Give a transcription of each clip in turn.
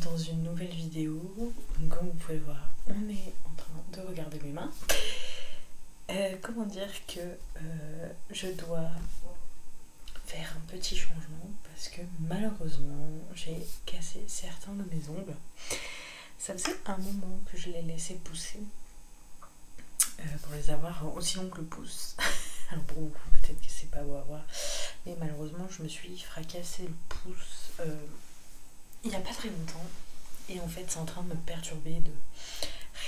dans une nouvelle vidéo. Donc, comme vous pouvez le voir, on est en train de regarder mes mains. Comment dire que je dois faire un petit changement parce que malheureusement j'ai cassé certains de mes ongles. Ça faisait un moment que je les laissais pousser pour les avoir aussi longs que le pouce. Alors pour beaucoup peut-être que c'est pas beau à voir, mais malheureusement je me suis fracassé le pouce il n'y a pas très longtemps et en fait c'est en train de me perturber de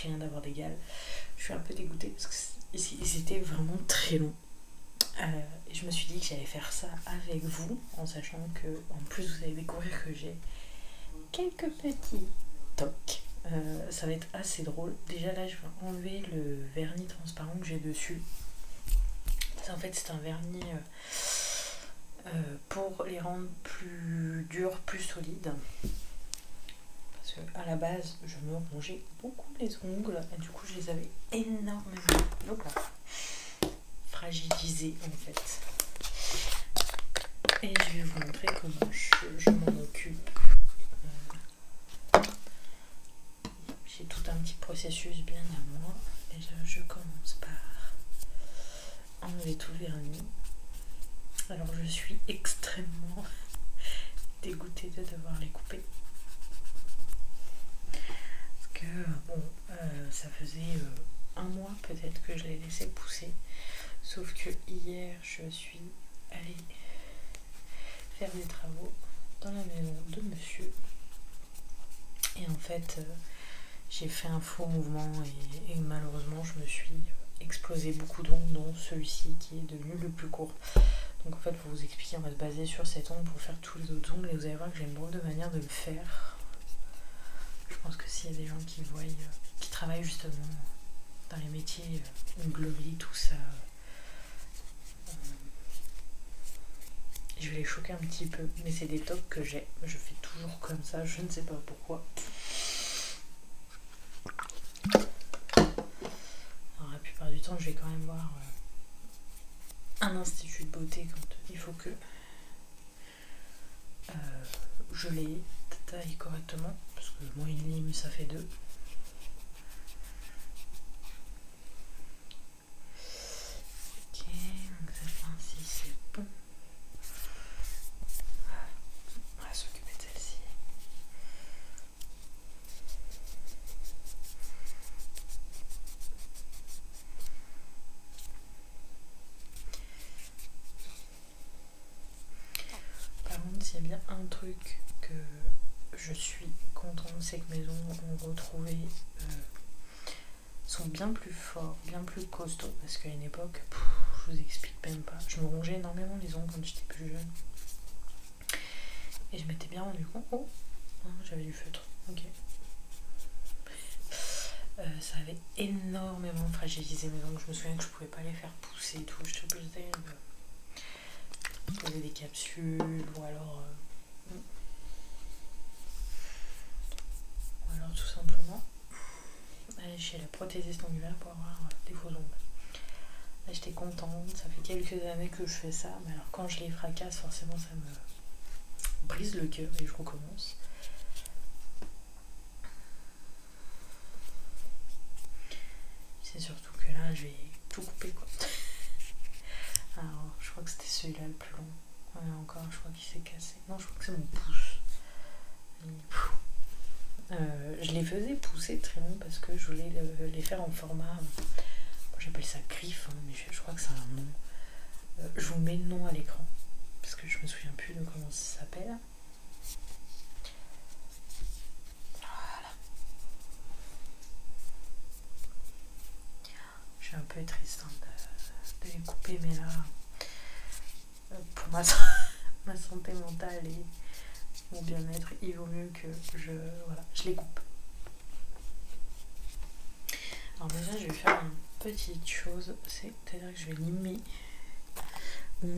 rien d'avoir d'égal. Je suis un peu dégoûtée parce que c'était vraiment très long. Et je me suis dit que j'allais faire ça avec vous en sachant que en plus vous allez découvrir que j'ai quelques petits tocs. Ça va être assez drôle. Déjà là je vais enlever le vernis transparent que j'ai dessus. En fait c'est un vernis pour les rendre plus durs, plus solides. Parce que à la base je me rongeais beaucoup les ongles et du coup je les avais énormément fragilisés en fait. Et je vais vous montrer comment je m'en occupe. J'ai tout un petit processus bien à moi. Et je commence par enlever tout le vernis. Alors je suis extrêmement dégoûtée de devoir les couper. Parce que bon, ça faisait un mois peut-être que je les laissais pousser. Sauf que hier je suis allée faire des travaux dans la maison de monsieur. Et en fait, j'ai fait un faux mouvement et malheureusement je me suis explosé beaucoup d'ongles, dont celui-ci qui est devenu le plus court. Donc en fait pour vous expliquer, on va se baser sur cet ongle pour faire tous les autres ongles et vous allez voir que j'ai une drôle de manière de le faire. Je pense que s'il y a des gens qui voient, qui travaillent justement dans les métiers onglerie, tout ça, je vais les choquer un petit peu, mais c'est des tocs que j'ai. Je fais toujours comme ça, je ne sais pas pourquoi. Alors la plupart du temps, je vais quand même voir un institut de beauté quand il faut que je les taille correctement, parce que moi une lime ça fait deux. Ok, donc cette fois-ci c'est bon. On va s'occuper de celle-ci. Par contre, s'il y a bien un truc que je suis contente, c'est que mes ongles ont retrouvé sont bien plus forts, bien plus costauds, parce qu'à une époque, je vous explique même pas, je me rongeais énormément les ongles quand j'étais plus jeune. Et je m'étais bien rendu compte, oh, j'avais du feutre, ok. Ça avait énormément fragilisé mes ongles, je me souviens que je pouvais pas les faire pousser et tout, j'étais obligée de poser des capsules ou alors tout simplement aller chez la prothésiste en hiver pour avoir des faux ongles. Là j'étais contente, ça fait quelques années que je fais ça, mais alors quand je les fracasse forcément ça me brise le cœur et je recommence. C'est surtout que là je vais tout couper quoi. Alors je crois que c'était celui-là le plus long. Ouais, encore je crois qu'il s'est cassé. Non, je crois que c'est mon pouce. Je les faisais pousser très long parce que je voulais les faire en format, moi j'appelle ça griffe, hein, mais je crois que c'est un nom. Je vous mets le nom à l'écran parce que je me souviens plus de comment ça s'appelle. Voilà. Je suis un peu triste de les couper, mais là pour ma santé mentale et mon bien-être, il vaut mieux que je les coupe. Alors déjà je vais faire une petite chose, c'est-à-dire que je vais limer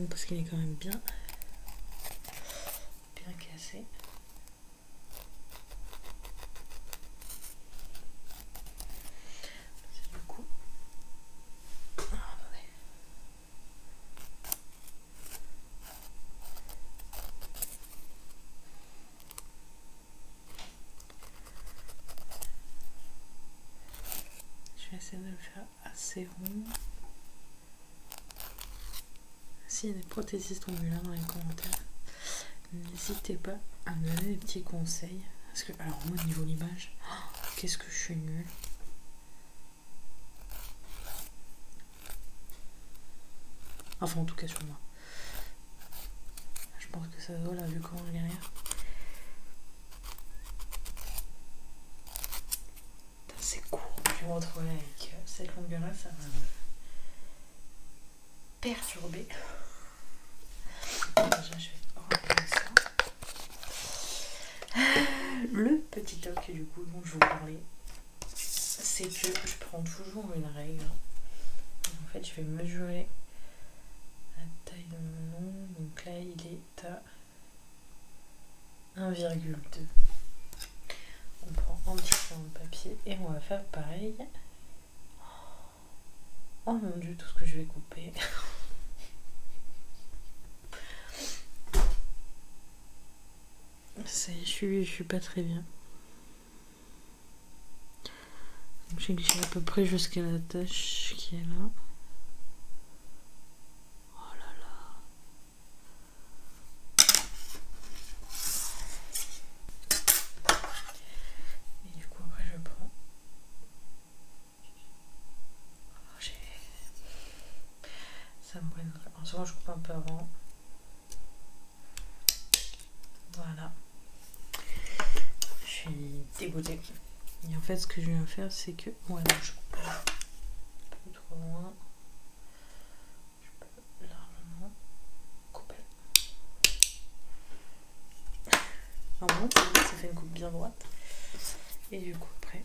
parce qu'il est quand même bien cassé. Du coup, attendez. j'essaie de le faire assez rond. S'il y a des prothésistes ongulaires dans les commentaires, n'hésitez pas à me donner des petits conseils. Parce que, alors moi, niveau l'image, qu'est-ce que je suis nulle. Enfin, en tout cas sur moi. Je pense que ça se voit là, vu comment je galère. C'est court. Je vais me retrouver avec cette longueur-là, ça va me perturber. Déjà, je vais reprendre ça. Le petit toc du coup dont je vous parlais, c'est que je prends toujours une règle. En fait, je vais mesurer la taille de mon nom. Donc là, il est à 1,2. On prend un petit peu de papier et on va faire pareil. Oh mon dieu, tout ce que je vais couper. Je suis pas très bien. J'ai glissé à peu près jusqu'à la tache qui est là. Oh là là. Et du coup après je prends. Ça me brûle. En ce moment je coupe un peu avant. Voilà. Je suis dégoûtée. Et en fait ce que je viens faire c'est que... Ouais non, je coupe pas trop loin. Je peux largement couper. En bon, ça fait une coupe bien droite. Et du coup après...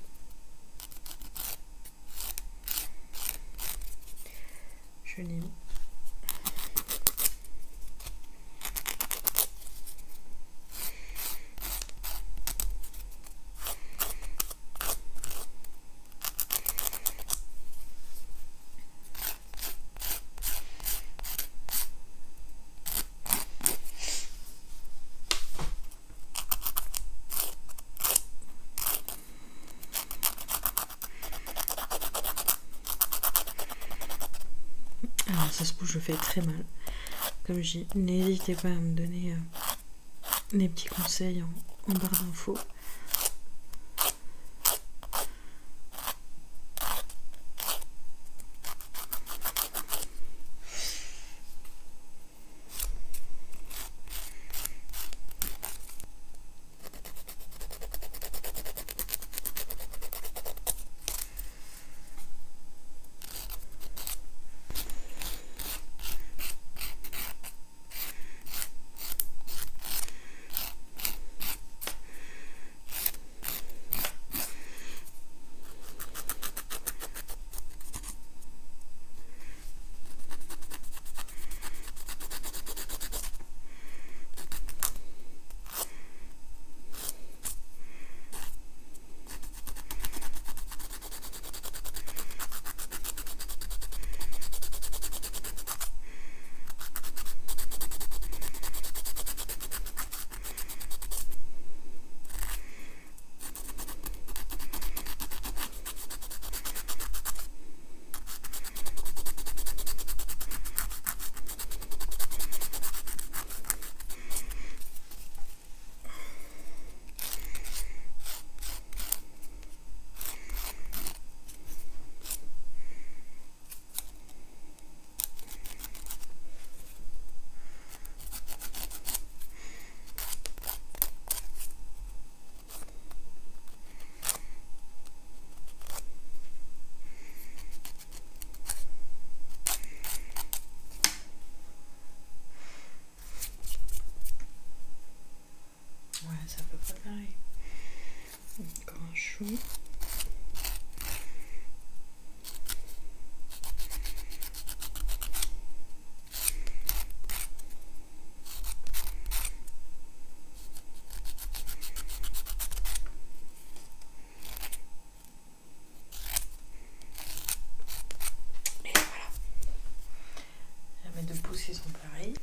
Je lime. Alors ça se trouve je fais très mal. Comme je dis, n'hésitez pas à me donner des petits conseils en barre d'infos. Ouais, c'est à peu près pareil. Encore un chou. Et voilà. Mes deux pouces ils sont pareils.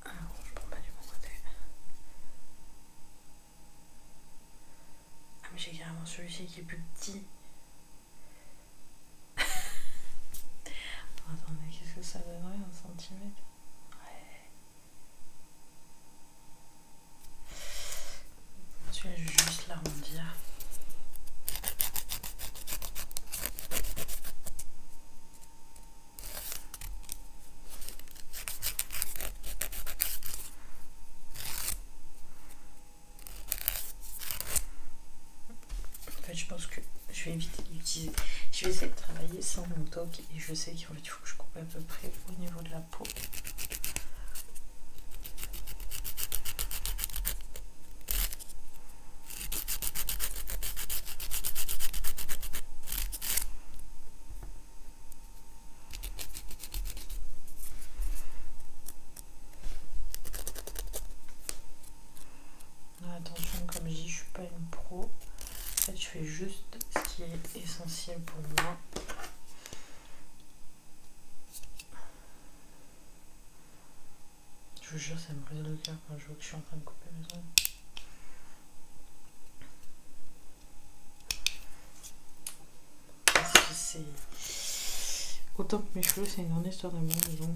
Alors, je prends pas du bon côté. Ah mais j'ai carrément celui-ci qui est plus petit. que ça donnerait 1 cm? Ouais. Celui-là, je vais juste l'arrondir. En fait, je pense que je vais éviter d'utiliser. Je vais essayer de travailler sans mon toque et je sais qu'en fait, il faut que je coupe à peu près au niveau de la peau. Attention, comme je dis, je suis pas une pro. En fait, je fais juste ce qui est essentiel pour moi. Je vous jure, ça me brise le cœur quand je vois que je suis en train de couper mes ongles. Parce que c'est... Autant que mes cheveux, c'est une grande histoire d'amour, mes ongles.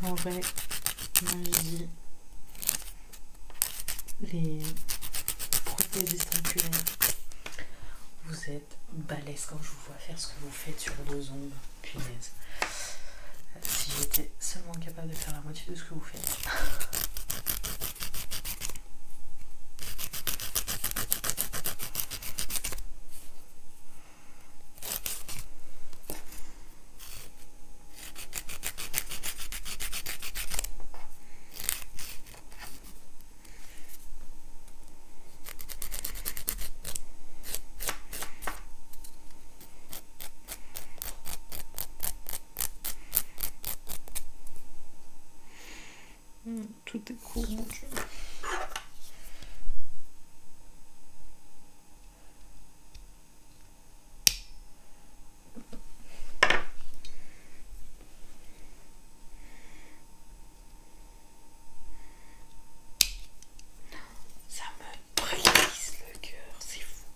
En vrai, moi je dis les prothésistes oculaires, vous êtes balèze quand je vous vois faire ce que vous faites sur vos ongles, punaise. Si j'étais seulement capable de faire la moitié de ce que vous faites. Tout est court, mon Dieu. Ça me brise le cœur, c'est fou.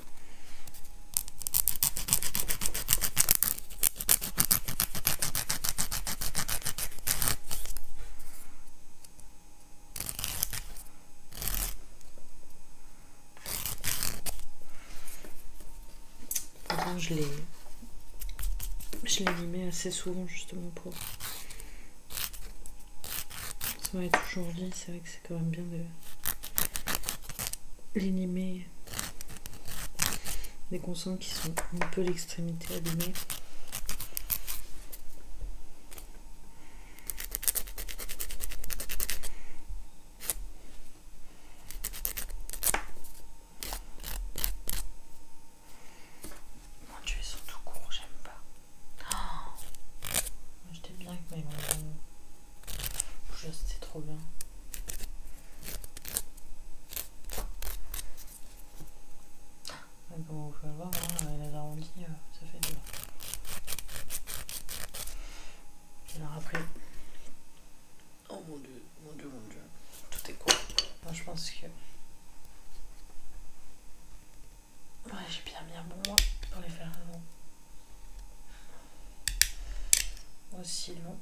Je l'ai limé assez souvent justement pour... Ça m'a toujours dit, c'est vrai que c'est quand même bien de les limer dès qu'on sent qu'ils sont un peu l'extrémité abîmée. C'était trop bien. Comme vous pouvez le voir, hein, les arrondis, ça fait dur. Alors après, oh mon dieu, mon dieu, mon dieu, tout est court. Moi je pense que ouais, j'ai bien mis un bon mois pour les faire aussi long.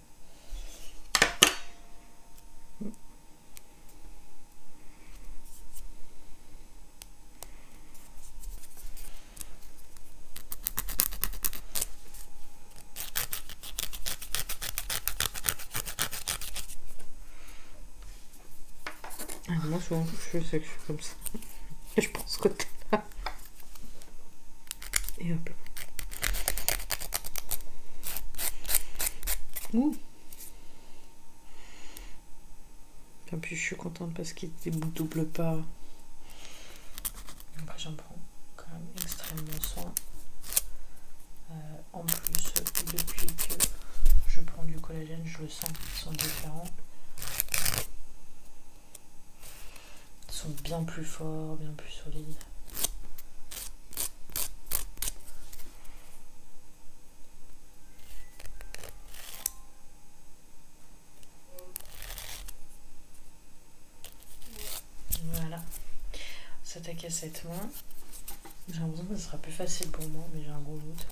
Moi souvent je sais que je suis comme ça. Je pense que t'es là. Et hop là. Ouh. Et puis je suis contente parce qu'il ne double pas. Après j'en prends quand même extrêmement soin. En plus, depuis que je prends du collagène, je le sens qu'ils sont différents. Ils sont bien plus forts, bien plus solides. s'attaquer à cette main. J'ai l'impression que ce sera plus facile pour moi, mais j'ai un gros doute.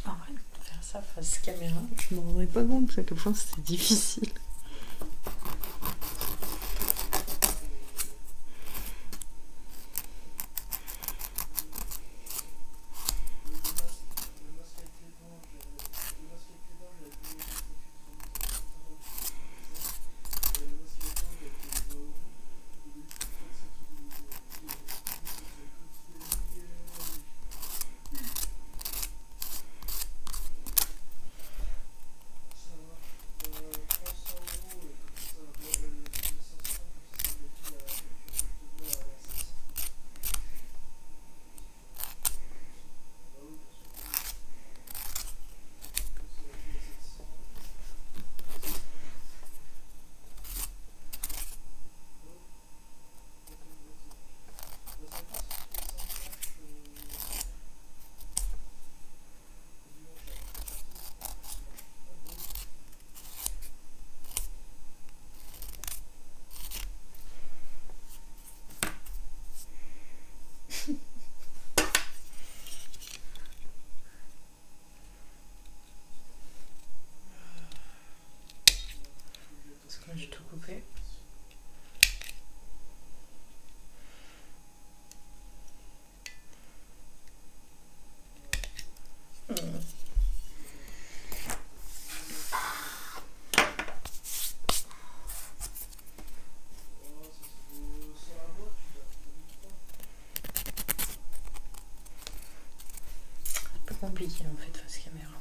En vrai, faire ça face caméra, je me rendrais pas compte à quel point c'était difficile. Parce que moi j'ai tout coupé. Un peu compliqué en fait face caméra.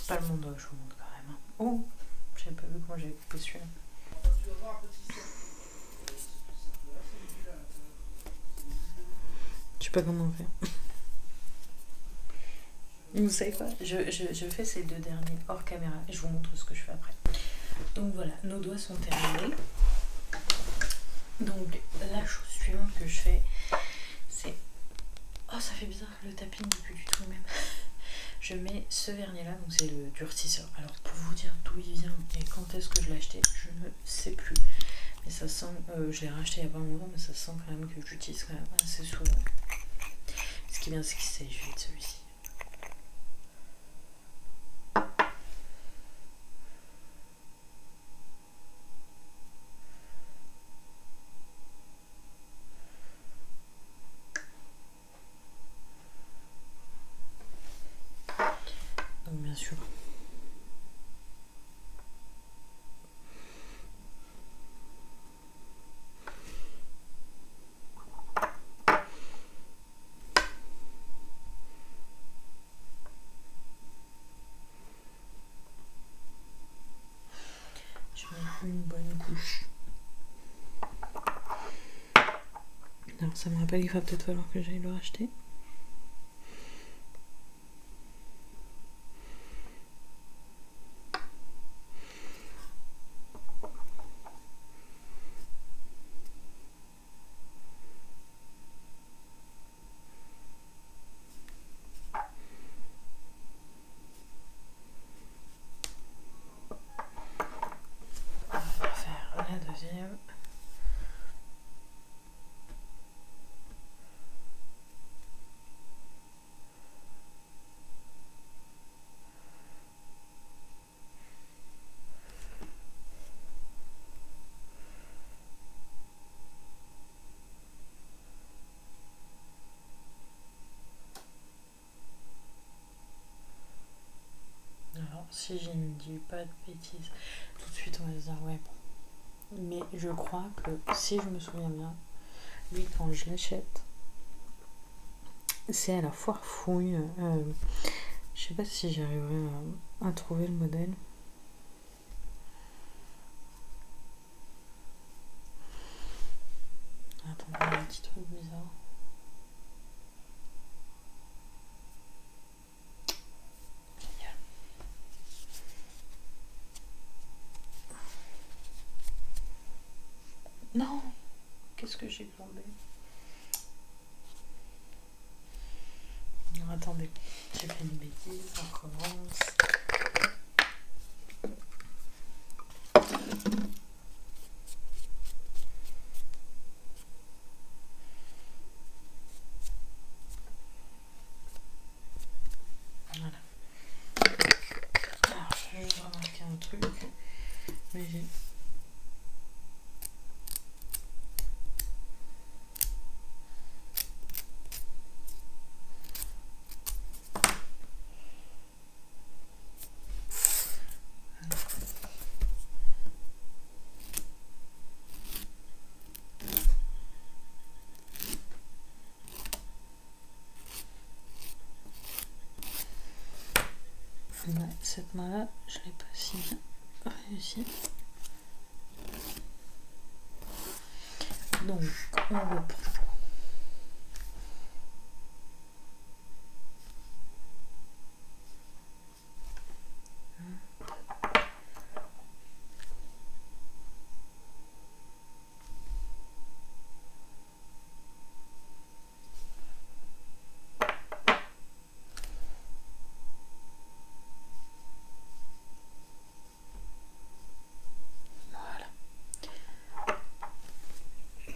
Pas le monde, je vous montre quand même. Oh, j'avais pas vu comment j'avais coupé celui-là. Je sais pas comment on fait. Vous savez quoi, je fais ces deux derniers hors caméra et je vous montre ce que je fais après. Donc voilà, nos doigts sont terminés. Donc la chose suivante que je fais, c'est... Oh, ça fait bizarre, le tapis n'est plus du tout le même. Je mets ce vernis là, donc c'est le durcisseur. Alors pour vous dire d'où il vient et quand est-ce que je l'ai acheté, je ne sais plus. Mais ça sent, je l'ai racheté il n'y a pas longtemps, mais ça sent quand même que j'utilise quand même assez souvent. Ce qui est bien, c'est qu'il sèche vite celui-ci. Donc bien sûr. Je mets une bonne couche. Alors ça me rappelle qu'il va peut-être falloir que j'aille le racheter. On va faire la deuxième. si je ne dis pas de bêtises, tout de suite on va se dire ouais bon. Mais je crois que si je me souviens bien, lui quand je l'achète, c'est à la foire fouille. Je sais pas si j'arriverai à trouver le modèle. Attends, un petit truc bizarre. Génial. Non! Qu'est-ce que j'ai plombé? Non, attendez, j'ai fait une bêtise, on recommence. Voilà. Alors, je vais juste remarquer un truc. Mais j'ai... Ouais, cette main-là, je l'ai pas si bien réussi. Donc, on reprend.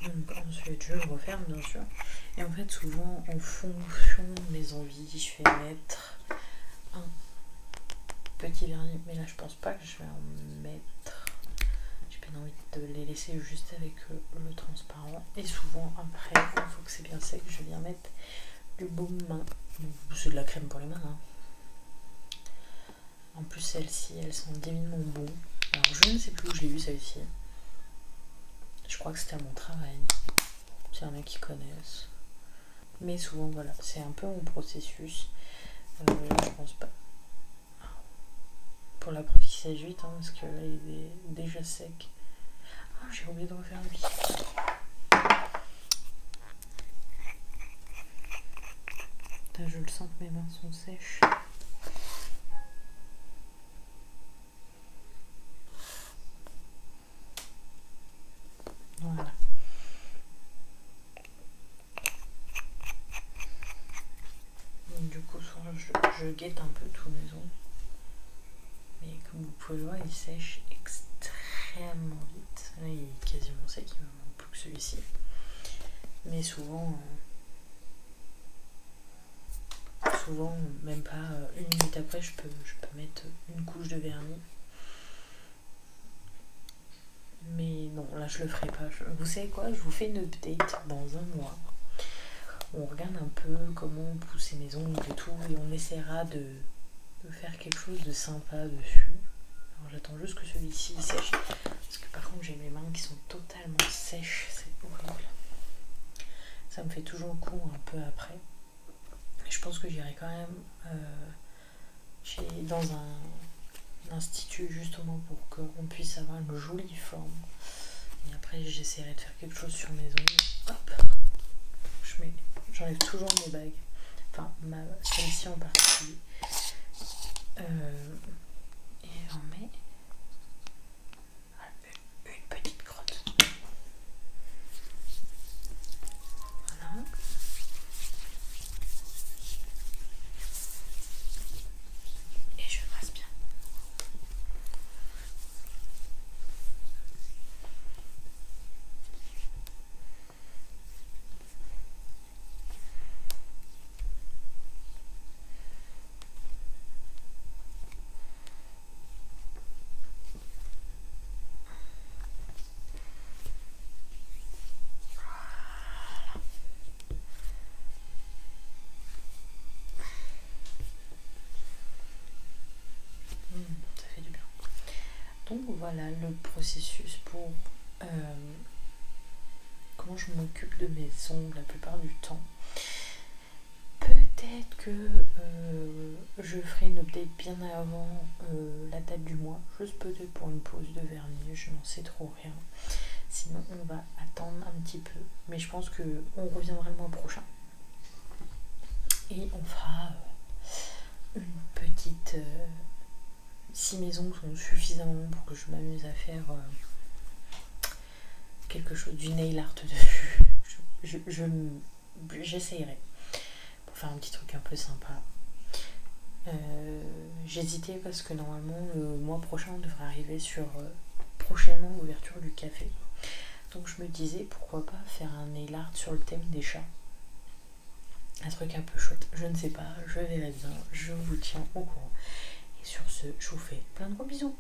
Donc ensuite je le referme bien sûr. Et en fait souvent en fonction de mes envies je vais mettre un petit vernis. Mais là je pense pas que je vais en mettre. J'ai bien envie de les laisser juste avec le transparent. Et souvent après, une fois que c'est bien sec, je viens mettre du baume main. C'est de la crème pour les mains. Hein. En plus celle-ci elle sent divinement bon. Alors je ne sais plus où je l'ai vue celle-ci. Je crois que c'était à mon travail. S'il y en a qui connaissent. Mais souvent, voilà, c'est un peu mon processus. Je pense pas. Pour l'apprentissage vite, hein, parce que là, il est déjà sec. Ah, j'ai oublié de refaire lui. Putain, je le sens que mes mains sont sèches. Voilà. Donc, du coup, je guette un peu tous mes ongles. Mais comme vous pouvez le voir, il sèche extrêmement vite. Là, il est quasiment sec, il me manque plus que celui-ci. Mais souvent, même pas une minute après, je peux mettre une couche de vernis. Mais non, là je le ferai pas. Vous savez quoi? Je vous fais une update dans un mois. On regarde un peu comment pousser mes ongles et tout, et on essaiera de faire quelque chose de sympa dessus. Alors j'attends juste que celui-ci sèche, parce que par contre j'ai mes mains qui sont totalement sèches, c'est horrible. Ça me fait toujours le coup un peu après. Et je pense que j'irai quand même dans un institut justement pour qu'on puisse avoir une jolie forme. Et après j'essaierai de faire quelque chose sur mes ongles. Hop, j'enlève toujours mes bagues, enfin celle-ci en particulier, et j'en mets une petite crotte. Voilà. Et je masse bien. Donc voilà le processus pour comment je m'occupe de mes ongles la plupart du temps. Peut-être que je ferai une update bien avant la date du mois, juste peut-être pour une pause de vernis, je n'en sais trop rien. Sinon on va attendre un petit peu, mais je pense qu'on reviendra le mois prochain. Et on fera une petite... si mes ongles sont suffisamment longs pour que je m'amuse à faire quelque chose du nail art dessus, j'essayerai pour faire un petit truc un peu sympa. J'hésitais parce que normalement le mois prochain on devrait arriver sur prochainement l'ouverture du café. Donc je me disais pourquoi pas faire un nail art sur le thème des chats. Un truc un peu chouette, je ne sais pas, je verrai bien, je vous tiens au courant. Et sur ce, je vous fais plein de gros bisous.